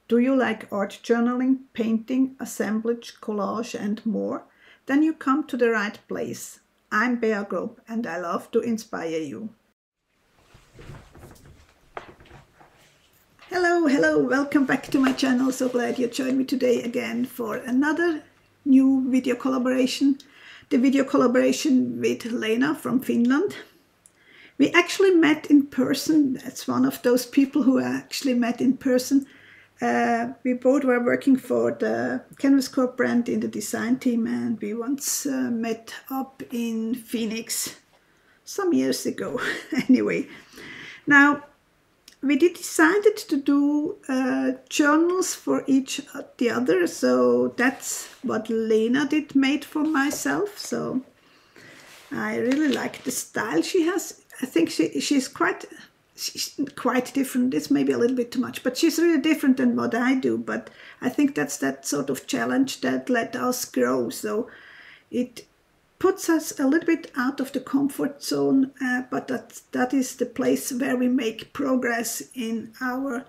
Do you like art journaling, painting, assemblage, collage and more? Then you come to the right place. I'm Bear Grove and I love to inspire you. Hello, welcome back to my channel. So glad you joined me today again for another new video collaboration. The video collaboration with Lena from Finland. We actually met in person. That's one of those people who I actually met in person. We both were working for the Canvas Corp brand in the design team, and we once met up in Phoenix some years ago. Anyway, now we decided to do journals for each the other, so that's what Lena made for myself. So I really like the style she has. I think she's quite different. It's maybe a little bit too much, but she's really different than what I do. But I think that's that sort of challenge that let us grow. So it puts us a little bit out of the comfort zone, but that is the place where we make progress in our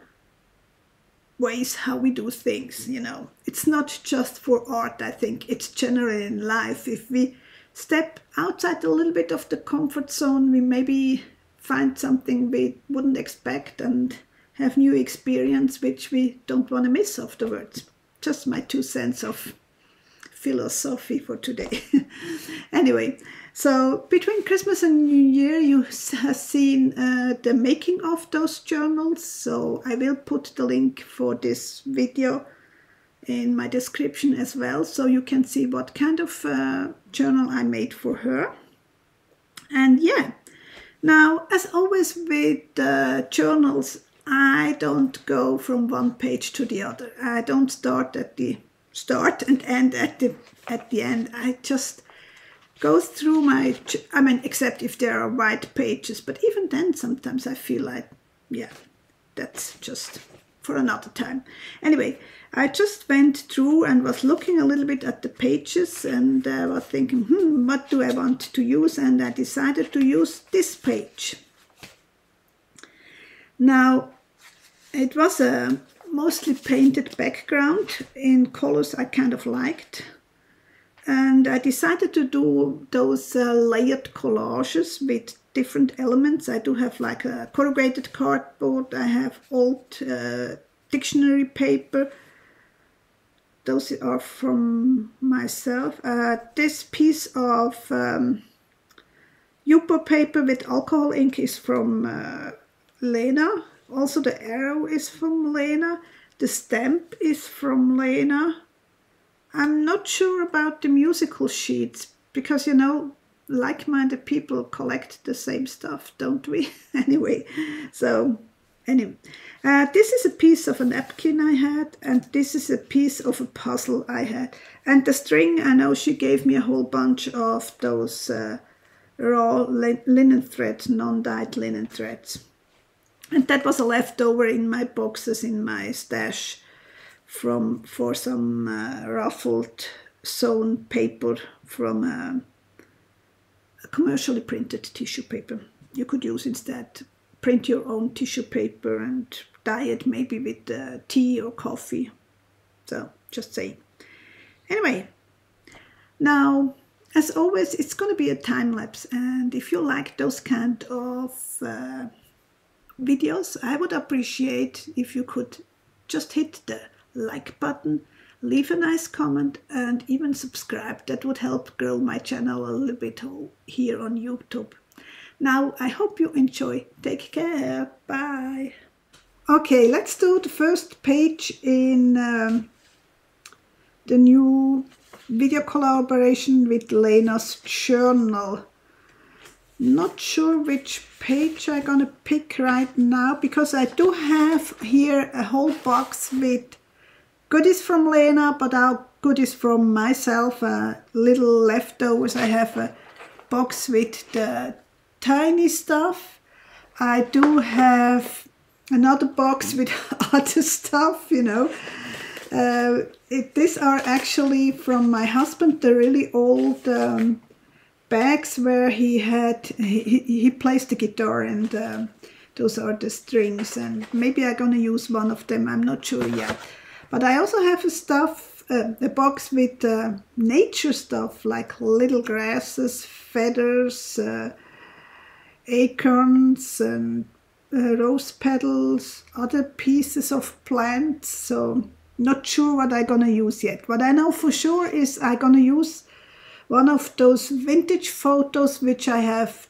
ways how we do things. You know, it's not just for art. I think it's generally in life. If we step outside a little bit of the comfort zone, we maybe find something we wouldn't expect and have new experience which we don't want to miss afterwards. Just my 2 cents of philosophy for today. Anyway, so between Christmas and New Year you have seen the making of those journals, so I will put the link for this video in my description as well, so you can see what kind of journal I made for her. And yeah, now as always with journals, I don't go from one page to the other. I don't start at the start and end at the end. I just go through my, except if there are white pages, but even then sometimes I feel like, yeah, that's just for another time. Anyway, I just went through and was looking a little bit at the pages, and I was thinking, what do I want to use? And I decided to use this page. Now, it was a mostly painted background in colors I kind of liked. And I decided to do those layered collages with different elements. I do have like a corrugated cardboard. I have old dictionary paper. Those are from myself. This piece of Yupo paper with alcohol ink is from Lena. Also the arrow is from Lena. The stamp is from Lena. I'm not sure about the musical sheets because, you know, like-minded people collect the same stuff, don't we? Anyway, this is a piece of a napkin I had, and this is a piece of a puzzle I had. And the string, I know she gave me a whole bunch of those raw linen threads, non-dyed linen threads. And that was a leftover in my boxes in my stash for some ruffled sewn paper from a commercially printed tissue paper. You could use instead, print your own tissue paper and dye it maybe with tea or coffee. So just saying. Anyway, now as always it's going to be a time lapse, and if you like those kind of videos, I would appreciate if you could just hit the like button, leave a nice comment, and even subscribe. That would help grow my channel a little bit here on YouTube. Now, I hope you enjoy. Take care. Bye. Okay, let's do the first page in the new video collaboration with Lena's journal. Not sure which page I'm gonna pick right now, because I do have here a whole box with goodies from Lena, but our goodies from myself, little leftovers. I have a box with the tiny stuff. I do have another box with other stuff, you know. These are actually from my husband, the really old bags where he placed the guitar, and Those are the strings, and maybe I'm gonna use one of them, I'm not sure yet. But I also have a box with nature stuff, like little grasses, feathers, acorns, and rose petals, other pieces of plants. So not sure what I'm gonna use yet. What I know for sure is I'm gonna use one of those vintage photos which I have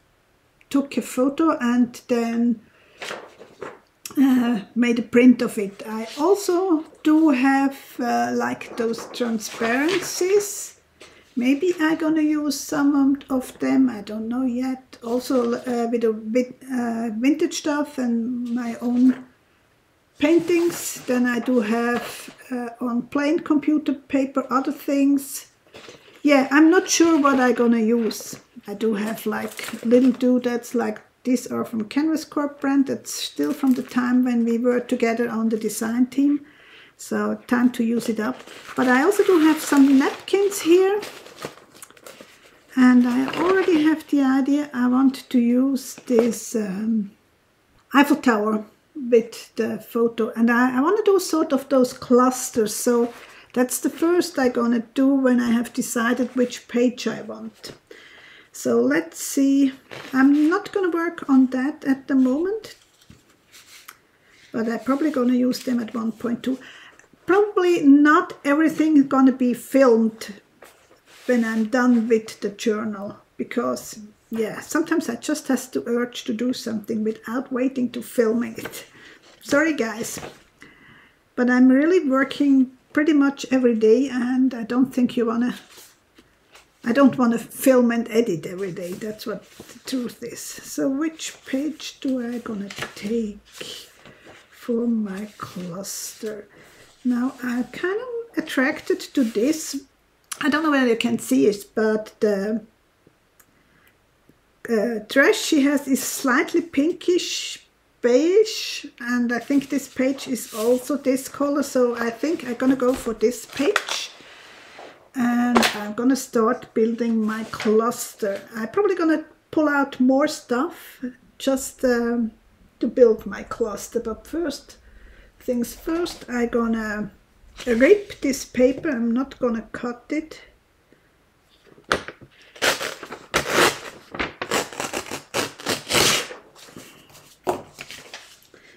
took a photo and then made a print of it. I also do have like those transparencies. Maybe I'm gonna use some of them, I don't know yet. Also with a bit vintage stuff and my own paintings. Then I do have on plain computer paper other things. Yeah, I'm not sure what I'm gonna use. I do have like little doodads, like these are from Canvas Corp brand. That's still from the time when we were together on the design team. So time to use it up. But I also do have some napkins here. And I already have the idea. I want to use this Eiffel Tower with the photo. And I want to do sort of those clusters. So that's the first I'm gonna do when I have decided which page I want. So let's see. I'm not gonna work on that at the moment, but I'm probably gonna use them at one point too. Probably not everything is gonna be filmed when I'm done with the journal, because yeah, sometimes I just have the urge to do something without waiting to filming it. Sorry guys, but I'm really working pretty much every day, and I don't think I don't want to film and edit every day. That's what the truth is. So which page do I gonna take for my cluster? Now I'm kind of attracted to this. I don't know whether you can see it, but the dress she has is slightly pinkish beige, and I think this page is also this color, so I think I'm gonna go for this page. And I'm gonna start building my cluster. I'm probably gonna pull out more stuff just to build my cluster, but first things first, I'm gonna rip this paper. I'm not gonna cut it.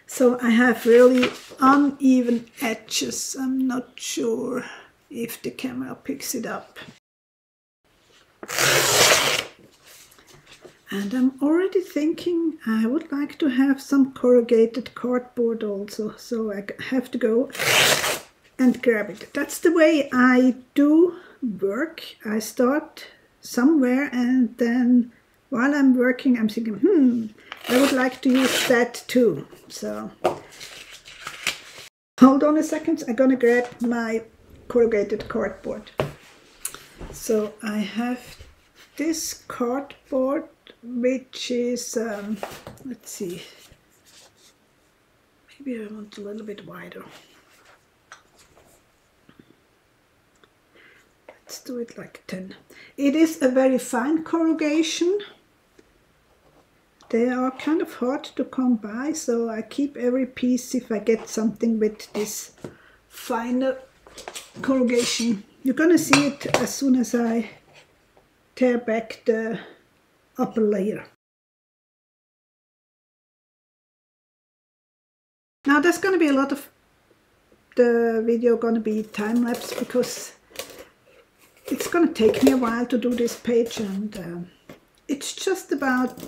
So I have really uneven edges. I'm not sure if the camera picks it up. And I'm already thinking I would like to have some corrugated cardboard also, so I have to go and grab it. That's the way I do work. I start somewhere, and then while I'm working I'm thinking, I would like to use that too. So hold on a second, I'm gonna grab my corrugated cardboard. So I have this cardboard, which is let's see, maybe I want a little bit wider. Let's do it like 10. It is a very fine corrugation. They are kind of hard to come by, so I keep every piece if I get something with this finer corrugation. You're gonna see it as soon as I tear back the upper layer. Now there's gonna be a lot of the video gonna be time-lapse, because it's gonna take me a while to do this page, and it's just about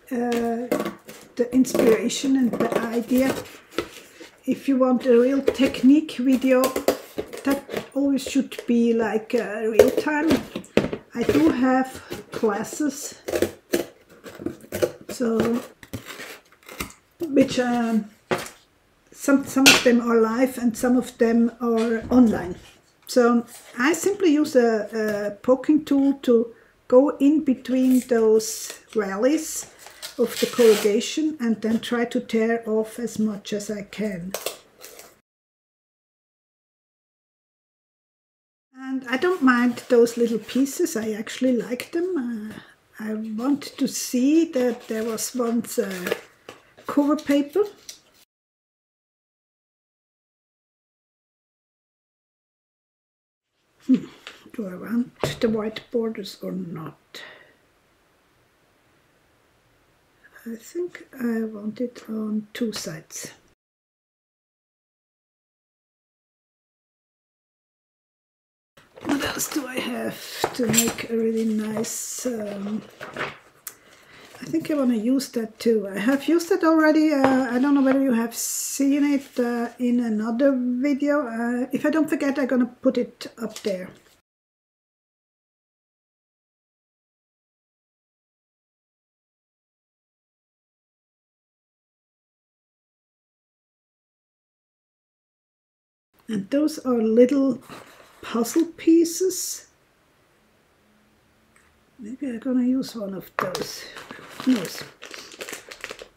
the inspiration and the idea. If you want a real technique video, that always should be like real time. I do have classes, so which some of them are live and some of them are online. So I simply use a poking tool to go in between those valleys of the corrugation and then try to tear off as much as I can. And I don't mind those little pieces, I actually like them. I want to see that there was once cover paper. Do I want the white borders or not? I think I want it on 2 sides. What else do I have to make a really nice... I think I want to use that too. I have used it already. I don't know whether you have seen it in another video. If I don't forget, I'm going to put it up there. And those are little puzzle pieces. Maybe I'm gonna use one of those. Who knows?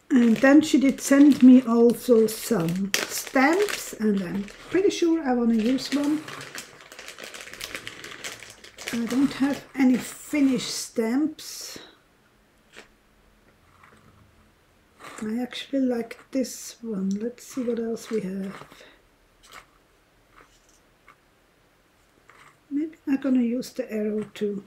And then she did send me also some stamps, and I'm pretty sure I want to use one. I don't have any finished stamps. I actually like this one. Let's see what else we have. Maybe I'm gonna use the arrow too.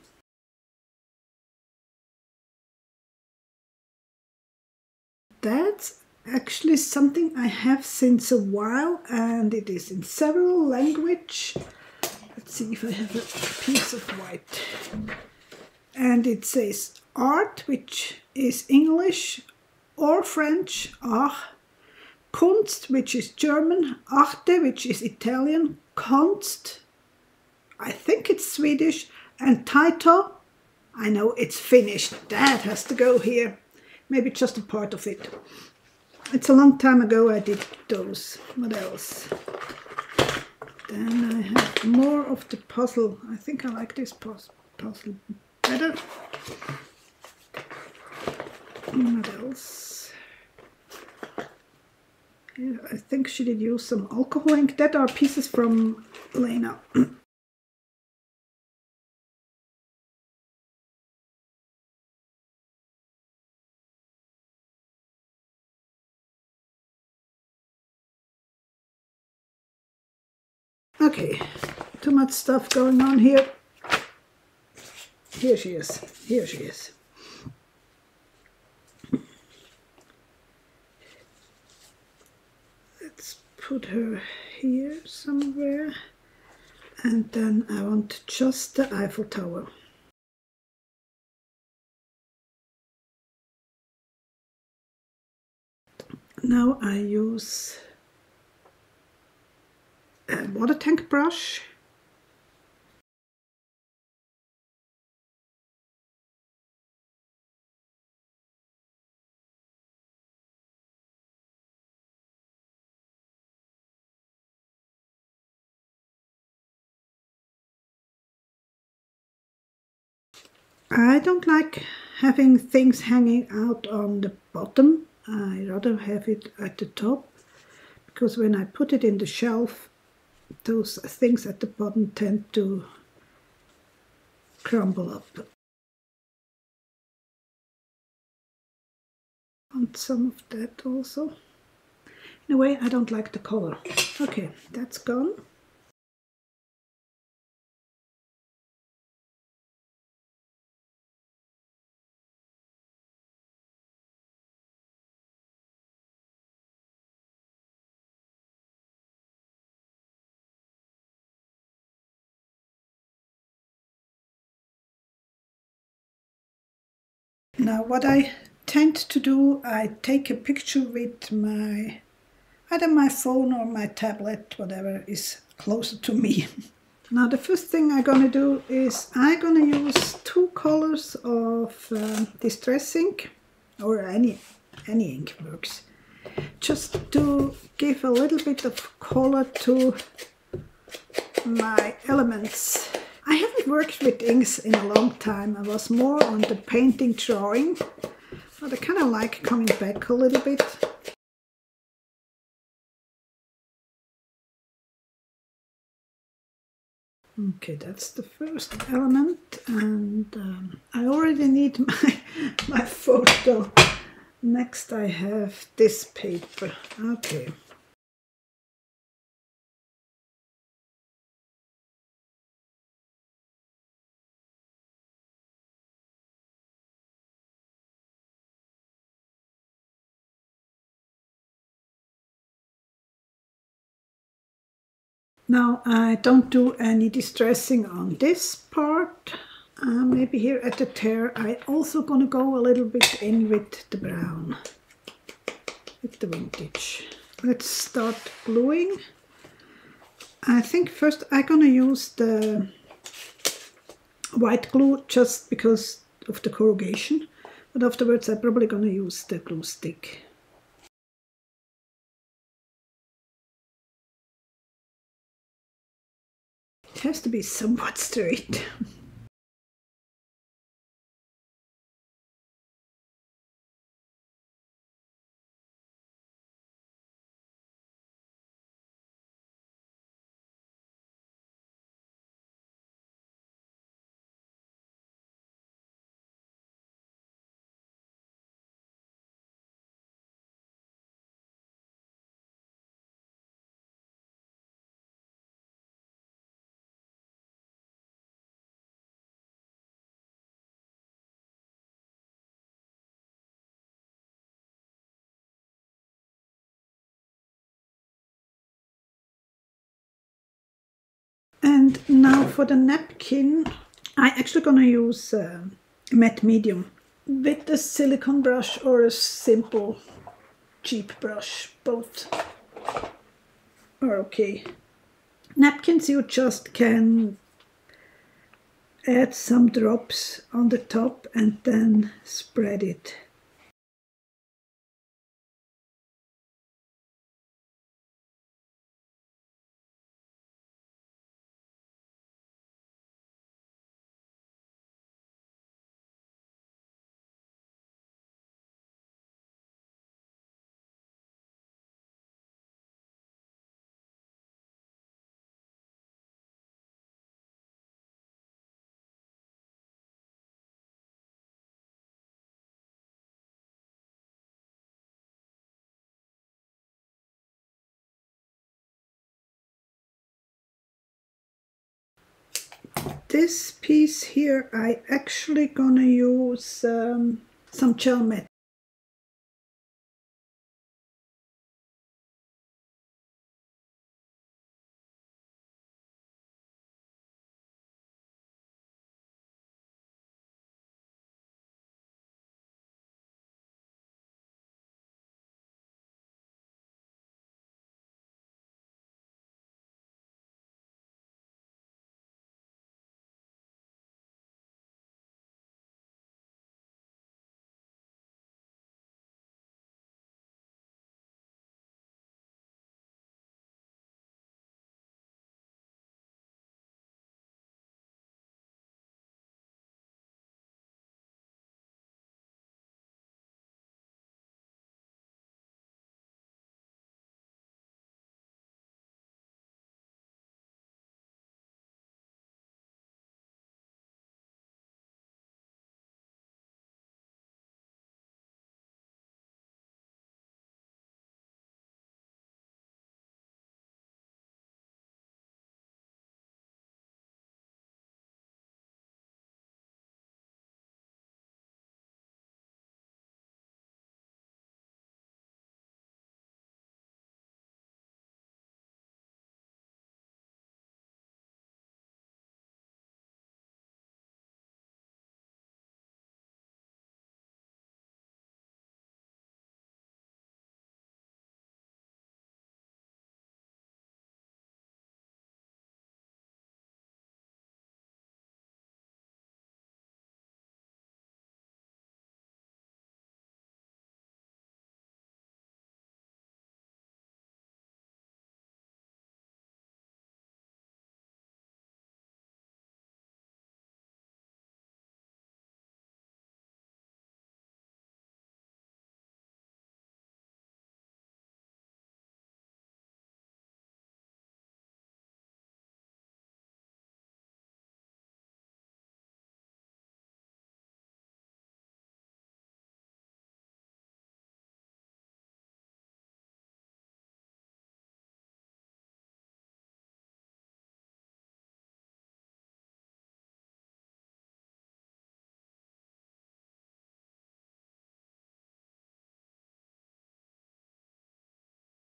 That's actually something I have since a while, and it is in several languages. Let's see if I have a piece of white. And it says art, which is English, or French, art, Kunst, which is German, Arte, which is Italian, Konst, I think it's Swedish, and Taito, I know it's Finnish. That has to go here. Maybe just a part of it. It's a long time ago I did those. What else? Then I have more of the puzzle. I think I like this puzzle better. What else? Here, I think she did use some alcohol ink. That are pieces from Lena. Okay, too much stuff going on here. Here she is. Here she is. Let's put her here somewhere. And then I want just the Eiffel Tower. Now I use a water tank brush. I don't like having things hanging out on the bottom. I rather have it at the top, because when I put it in the shelf, those things at the bottom tend to crumble up. Want some of that also. In a way, I don't like the color. Okay, that's gone. Now what I tend to do, I take a picture with my, either my phone or my tablet, whatever is closer to me. Now the first thing I'm gonna do is I'm gonna use 2 colors of distress ink, or any ink works, just to give a little bit of color to my elements. I haven't worked with inks in a long time. I was more on the painting, drawing, but I kind of like coming back a little bit. Okay, that's the first element, and I already need my photo Next I have this paper. Okay. Now I don't do any distressing on this part. Maybe here at the tear I also gonna go a little bit in with the brown, with the vintage. Let's start gluing. I think first I'm gonna use the white glue just because of the corrugation, but afterwards I'm probably gonna use the glue stick. It has to be somewhat straight. And now for the napkin, I'm actually gonna use matte medium with a silicone brush or a simple cheap brush. Both are okay. Napkins you just can add some drops on the top and then spread it. This piece here I actually gonna use some gel matte.